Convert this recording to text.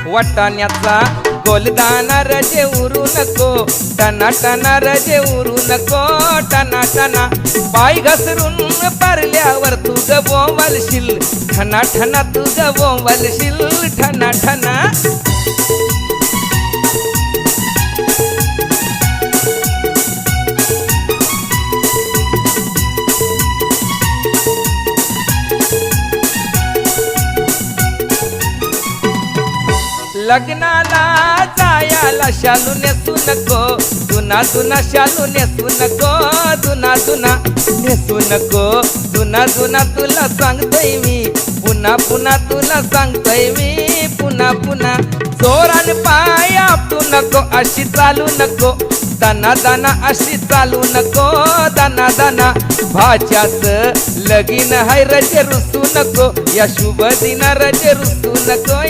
वाटाण्याचा गोलदाना रजे उरू नको, टना टना रजे उरू नको, टना टना पाय घसरून पारल्यावर तू गवलशील, ठना ठना तू गवलशील, ठना ठना. लग्नाला जायाला शालू नेसू नको, जुना जुना शालू नेसू नको, जुना जुना नेसू नको, जुना जुना तुला सांगतोय मी, पुन्हा पुन्हा तुला सांगतोय मी, पुन्हा पुन्हा. जोरान पाय आपटू नको, अशी चालू नको, दाना दाना अशी चालू नको, दाना दाना. भाच्याच लगीन हाय रजे रुसू नको, या शुभ दिना रजे रुसू नको,